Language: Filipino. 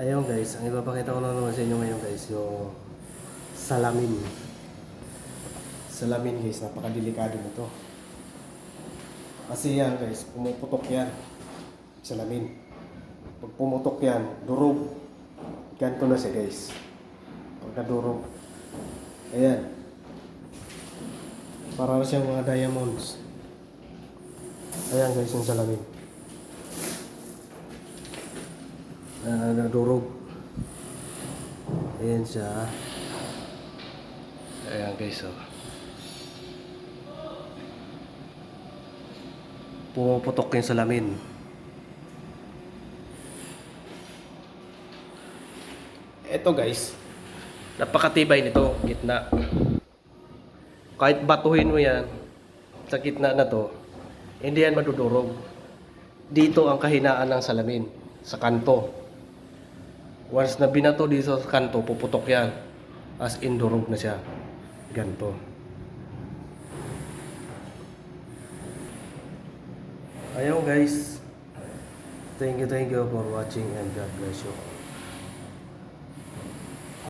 Ayun guys, ang ipapakita ko na naman sa inyo ngayon guys, yung salamin. Salamin guys, napakadelikado nito. Kasi yan guys, pumuputok yan. Salamin. Pag pumutok yan, durog. Ganito na siya guys. Pag nadurog. Ayan. Para na siyang mga diamonds. Ayan guys, yung salamin. Nadurog. Ayan siya. Ayan guys, oh. Pumuputok yung salamin. Ito guys, napakatibay nito, gitna. Kahit batuhin mo yan sa gitna na to, hindi yan madudurog. Dito ang kahinaan ng salamin, sa kanto. Once na binato dito sa kanto, puputok yan. As in, durog na siya. Ganto. Ayaw guys. Thank you for watching and God bless you.